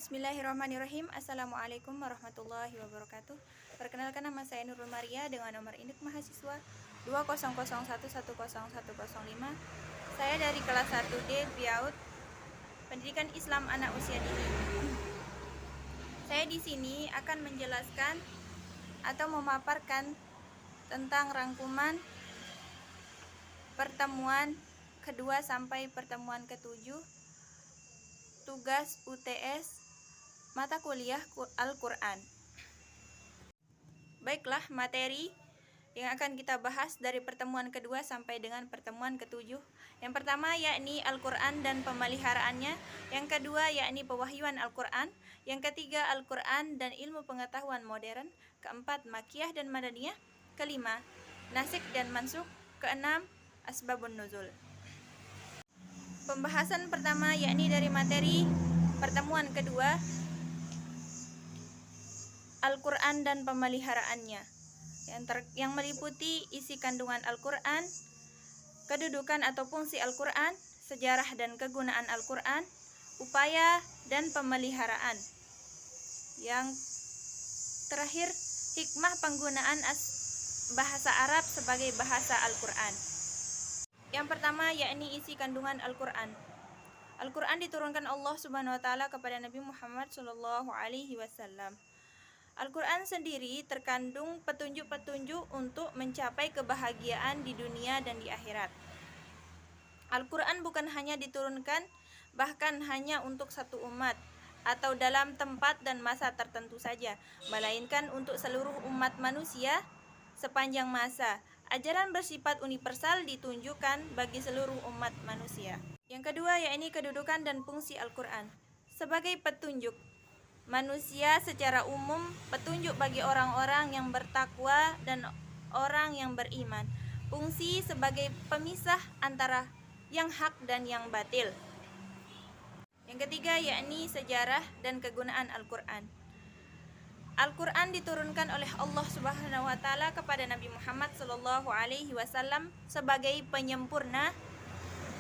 Bismillahirrahmanirrahim. Assalamualaikum warahmatullahi wabarakatuh. Perkenalkan, nama saya Nurul Maria dengan nomor induk mahasiswa 200110105. Saya dari kelas 1D PIAUD Pendidikan Islam Anak Usia Dini. Saya di sini akan menjelaskan atau memaparkan tentang rangkuman pertemuan kedua sampai pertemuan ketujuh tugas UTS mata kuliah Al-Quran. Baiklah, materi yang akan kita bahas dari pertemuan kedua sampai dengan pertemuan ketujuh. Yang pertama yakni Al-Quran dan pemeliharaannya. Yang kedua yakni pewahyuan Al-Quran. Yang ketiga Al-Quran dan ilmu pengetahuan modern. Keempat Makiyah dan Madaniyah. Kelima Nasikh dan Mansukh. Keenam Asbabun Nuzul. Pembahasan pertama yakni dari materi pertemuan kedua, Al-Quran dan pemeliharaannya, yang meliputi isi kandungan Al-Quran, kedudukan atau fungsi Al-Quran, sejarah dan kegunaan Al-Quran, upaya dan pemeliharaan. Yang terakhir, hikmah penggunaan bahasa Arab sebagai bahasa Al-Quran. Yang pertama yakni isi kandungan Al-Quran. Al-Quran diturunkan Allah Subhanahu wa taala kepada Nabi Muhammad sallallahu alaihi wasallam. Al-Quran sendiri terkandung petunjuk-petunjuk untuk mencapai kebahagiaan di dunia dan di akhirat. Al-Quran bukan hanya diturunkan bahkan hanya untuk satu umat atau dalam tempat dan masa tertentu saja, melainkan untuk seluruh umat manusia sepanjang masa. Ajaran bersifat universal ditunjukkan bagi seluruh umat manusia. Yang kedua yakni kedudukan dan fungsi Al-Quran. Sebagai petunjuk manusia secara umum, petunjuk bagi orang-orang yang bertakwa dan orang yang beriman. Fungsi sebagai pemisah antara yang hak dan yang batil. Yang ketiga yakni sejarah dan kegunaan Al-Quran. Al-Quran diturunkan oleh Allah Subhanahu wa taala kepada Nabi Muhammad sallallahu alaihi wasallam sebagai penyempurna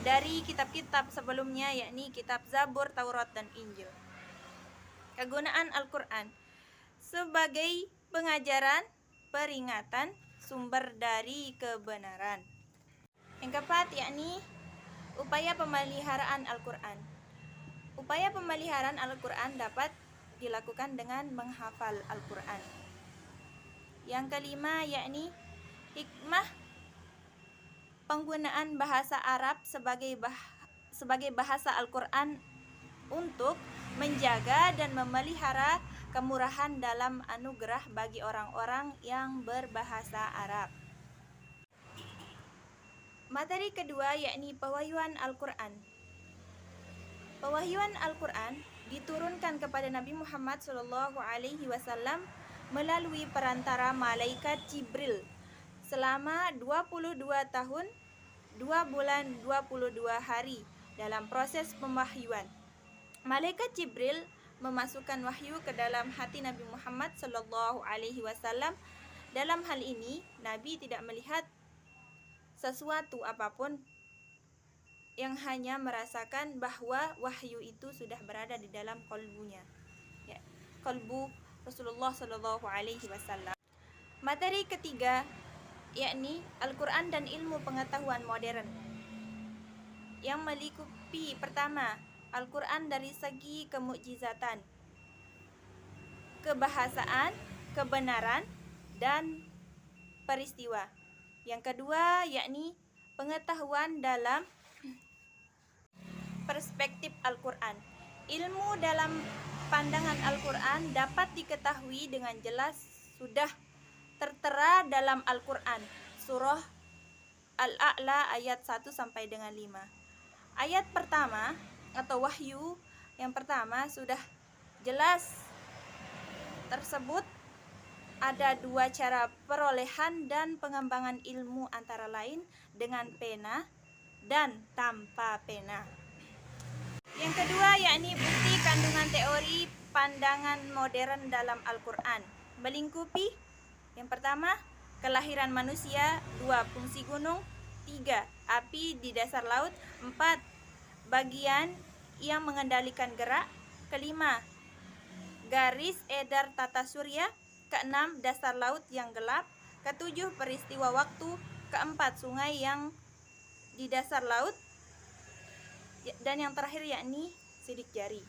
dari kitab-kitab sebelumnya, yakni kitab Zabur, Taurat dan Injil. Kegunaan Al-Quran sebagai pengajaran, peringatan, sumber dari kebenaran. Yang keempat yakni upaya pemeliharaan Al-Quran. Upaya pemeliharaan Al-Quran dapat dilakukan dengan menghafal Al-Quran. Yang kelima yakni hikmah penggunaan bahasa Arab sebagai bahasa Al-Quran untuk menjaga dan memelihara kemurahan dalam anugerah bagi orang-orang yang berbahasa Arab. Materi kedua yakni pewahyuan Al-Quran. Pewahyuan Al-Quran diturunkan kepada Nabi Muhammad sallallahu alaihi wasallam melalui perantara malaikat Jibril selama 22 tahun, 2 bulan, 22 hari dalam proses pemahyuan. Malaikat Jibril memasukkan wahyu ke dalam hati Nabi Muhammad sallallahu alaihi wasallam. Dalam hal ini, Nabi tidak melihat sesuatu apapun, yang hanya merasakan bahwa wahyu itu sudah berada di dalam kalbunya, kalbu Rasulullah sallallahu alaihi wasallam. Materi ketiga yakni Al-Quran dan ilmu pengetahuan modern, yang melingkupi pertama Al-Quran dari segi kemukjizatan, kebahasaan, kebenaran, dan peristiwa. Yang kedua yakni pengetahuan dalam perspektif Al-Quran. Ilmu dalam pandangan Al-Quran dapat diketahui dengan jelas sudah tertera dalam Al-Quran, surah Al-A'la ayat 1 sampai dengan 5. Ayat pertama atau wahyu yang pertama sudah jelas tersebut ada dua cara perolehan dan pengembangan ilmu, antara lain dengan pena dan tanpa pena. Yang kedua yakni bukti kandungan teori pandangan modern dalam Al-Quran, melingkupi yang pertama kelahiran manusia, 2 fungsi gunung, 3 api di dasar laut, 4 bagian yang mengendalikan gerak, kelima garis edar tata surya. Keenam, dasar laut yang gelap. Ketujuh, peristiwa waktu. Keempat, sungai yang di dasar laut. Dan yang terakhir yakni sidik jari.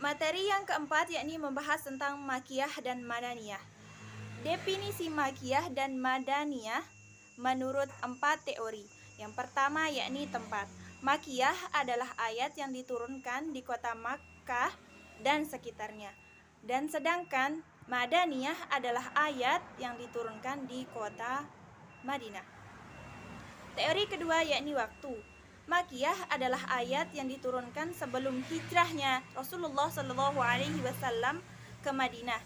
Materi yang keempat yakni membahas tentang makiyah dan madaniyah. Definisi makiyah dan madaniyah menurut 4 teori. Yang pertama yakni tempat. Makiyah adalah ayat yang diturunkan di kota Makkah dan sekitarnya. Dan sedangkan madaniyah adalah ayat yang diturunkan di kota Madinah. Teori kedua yakni waktu. Makiyah adalah ayat yang diturunkan sebelum hijrahnya Rasulullah SAW ke Madinah.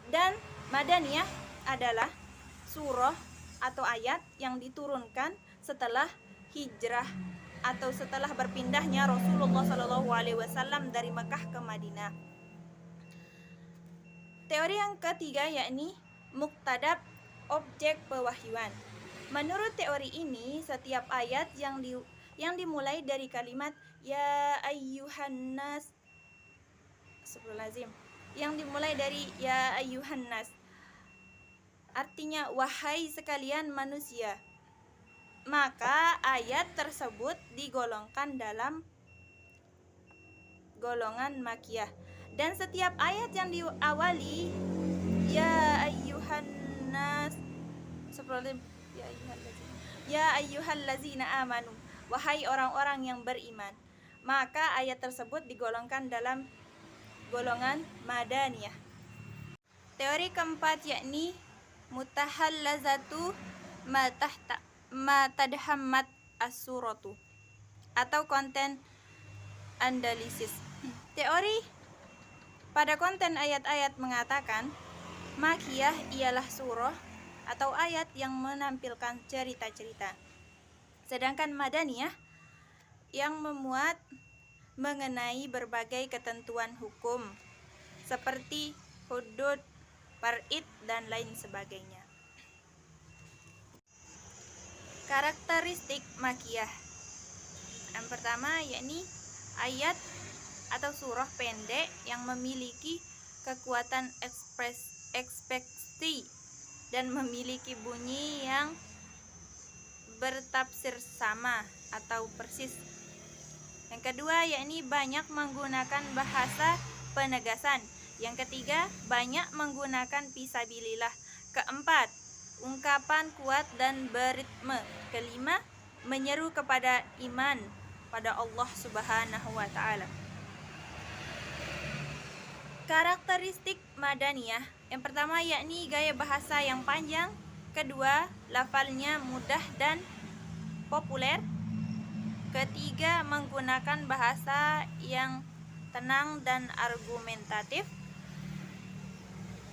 Dan madaniyah adalah surah atau ayat yang diturunkan setelah hijrah atau setelah berpindahnya Rasulullah SAW dari Mekah ke Madinah. Teori yang ketiga yakni muktadab objek pewahyuan. Menurut teori ini, setiap ayat yang dimulai dari kalimat ya ayyuhan nas, yang dimulai dari ya ayyuhan nas, artinya wahai sekalian manusia, maka ayat tersebut digolongkan dalam golongan makiyah. Dan setiap ayat yang diawali ya ayyuhan nas, ya ayyuhallazina amanu, wahai orang-orang yang beriman, maka ayat tersebut digolongkan dalam golongan madaniyah. Teori keempat yakni mutahallazatu ma tadhammat as-suratu atau konten analisis. Teori pada konten ayat-ayat mengatakan makiyah ialah surah atau ayat yang menampilkan cerita-cerita. Sedangkan madaniyah yang memuat mengenai berbagai ketentuan hukum seperti hudud, farid, dan lain sebagainya. Karakteristik makiyah. Yang pertama yakni ayat atau surah pendek yang memiliki kekuatan ekspresi dan memiliki bunyi yang bertafsir sama atau persis. Yang kedua yakni banyak menggunakan bahasa penegasan. Yang ketiga, banyak menggunakan fisabilillah. Keempat, ungkapan kuat dan beritme. Kelima, menyeru kepada iman pada Allah Subhanahu wa taala. Karakteristik madaniyah. Yang pertama yakni gaya bahasa yang panjang. Kedua, lafalnya mudah dan populer. Ketiga, menggunakan bahasa yang tenang dan argumentatif.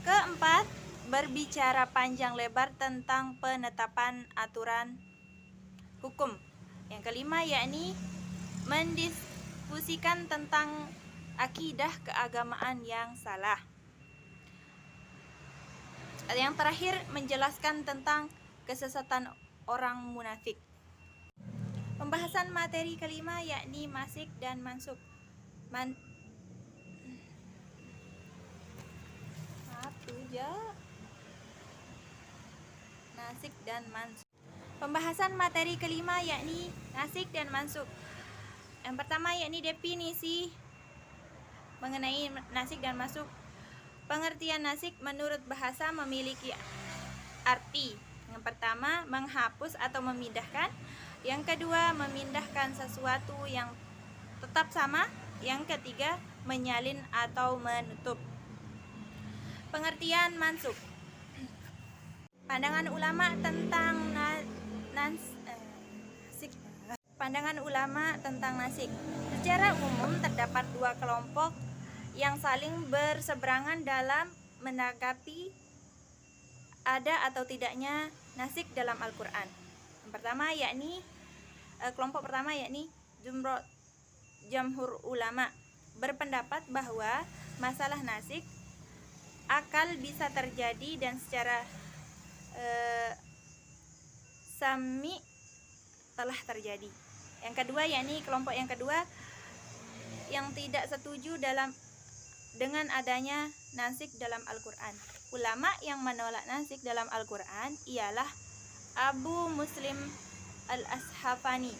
Keempat, berbicara panjang lebar tentang penetapan aturan hukum. Yang kelima yakni mendiskusikan tentang akidah keagamaan yang salah. Yang terakhir, menjelaskan tentang kesesatan orang munafik. Pembahasan materi kelima yakni masik dan mansuk. Nasik dan mansuk. Pembahasan materi kelima yakni nasik dan mansuk. Yang pertama yakni definisi mengenai nasik dan mansuk. Pengertian nasik menurut bahasa memiliki arti. Yang pertama, menghapus atau memindahkan. Yang kedua, memindahkan sesuatu yang tetap sama. Yang ketiga, menyalin atau menutup. Pengertian mansuk. Pandangan ulama tentang nasik. Pandangan ulama tentang nasik. Secara umum terdapat dua kelompok yang saling berseberangan dalam menanggapi ada atau tidaknya nasik dalam Al-Quran. Yang pertama yakni kelompok pertama yakni jamhur ulama berpendapat bahwa masalah nasik akal bisa terjadi dan secara sami telah terjadi. Yang kedua yakni kelompok yang kedua yang tidak setuju dalam dengan adanya nasikh dalam Al-Quran. Ulama yang menolak nasikh dalam Al-Quran ialah Abu Muslim Al-Ashafani.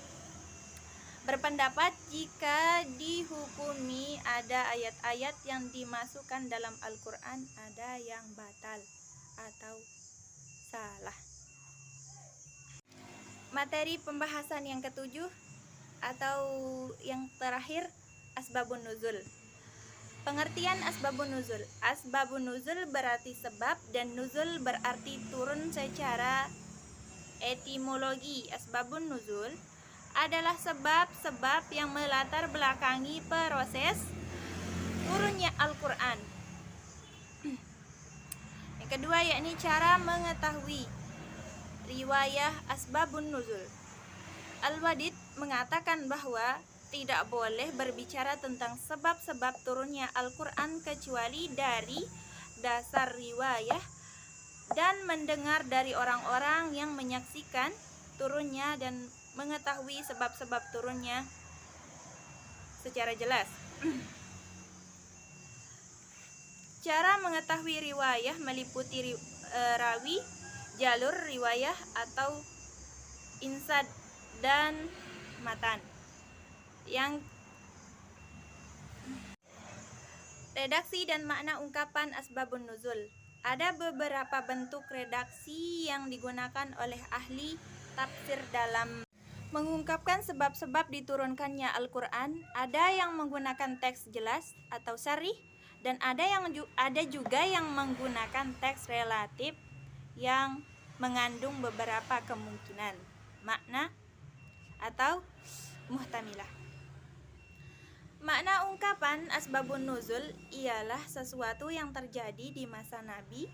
Berpendapat jika dihukumi ada ayat-ayat yang dimasukkan dalam Al-Quran, ada yang batal atau salah. Materi pembahasan yang ketujuh atau yang terakhir, asbabun nuzul. Pengertian asbabun nuzul. Asbabun nuzul berarti sebab dan nuzul berarti turun secara etimologi. Asbabun nuzul adalah sebab-sebab yang melatar belakangi proses turunnya Al-Quran. Yang kedua yakni cara mengetahui riwayah asbabun nuzul. Al-Wadid mengatakan bahwa tidak boleh berbicara tentang sebab-sebab turunnya Al-Quran kecuali dari dasar riwayah dan mendengar dari orang-orang yang menyaksikan turunnya dan mengetahui sebab-sebab turunnya secara jelas. Cara mengetahui riwayah meliputi rawi, jalur riwayah atau insad dan matan. Yang redaksi dan makna ungkapan asbabun nuzul. Ada beberapa bentuk redaksi yang digunakan oleh ahli tafsir dalam mengungkapkan sebab-sebab diturunkannya Al-Quran. Ada yang menggunakan teks jelas atau sarih, dan ada juga yang menggunakan teks relatif yang mengandung beberapa kemungkinan makna atau muhtamilah. Makna ungkapan asbabun nuzul ialah sesuatu yang terjadi di masa Nabi,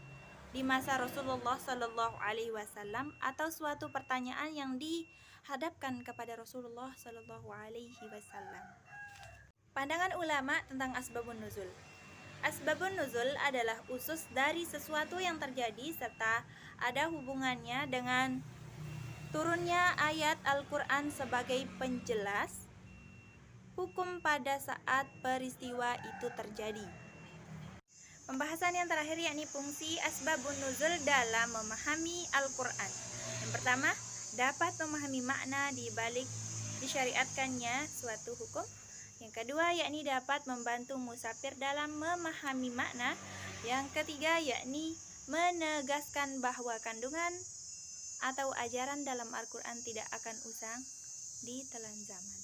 di masa Rasulullah Shallallahu Alaihi Wasallam, atau suatu pertanyaan yang dihadapkan kepada Rasulullah Shallallahu Alaihi Wasallam. Pandangan ulama tentang asbabun nuzul. Asbabun nuzul adalah usus dari sesuatu yang terjadi serta ada hubungannya dengan turunnya ayat Al-Quran sebagai penjelas hukum pada saat peristiwa itu terjadi. Pembahasan yang terakhir yakni fungsi asbabun nuzul dalam memahami Al-Quran. Yang pertama, dapat memahami makna di balik disyariatkannya suatu hukum. Yang kedua yakni dapat membantu musafir dalam memahami makna. Yang ketiga yakni menegaskan bahwa kandungan atau ajaran dalam Al-Quran tidak akan usang di telan zaman.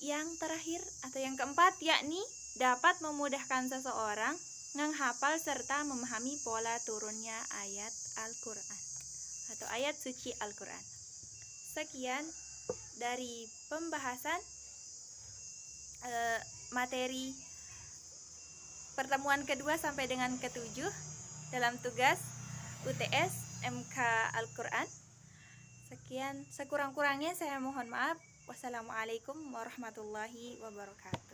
Yang terakhir atau yang keempat yakni dapat memudahkan seseorang menghafal serta memahami pola turunnya ayat Al-Quran atau ayat suci Al-Quran. Sekian dari pembahasan materi pertemuan kedua sampai dengan ketujuh dalam tugas UTS MK Al-Quran. Sekian, sekurang-kurangnya saya mohon maaf. Wassalamualaikum warahmatullahi wabarakatuh.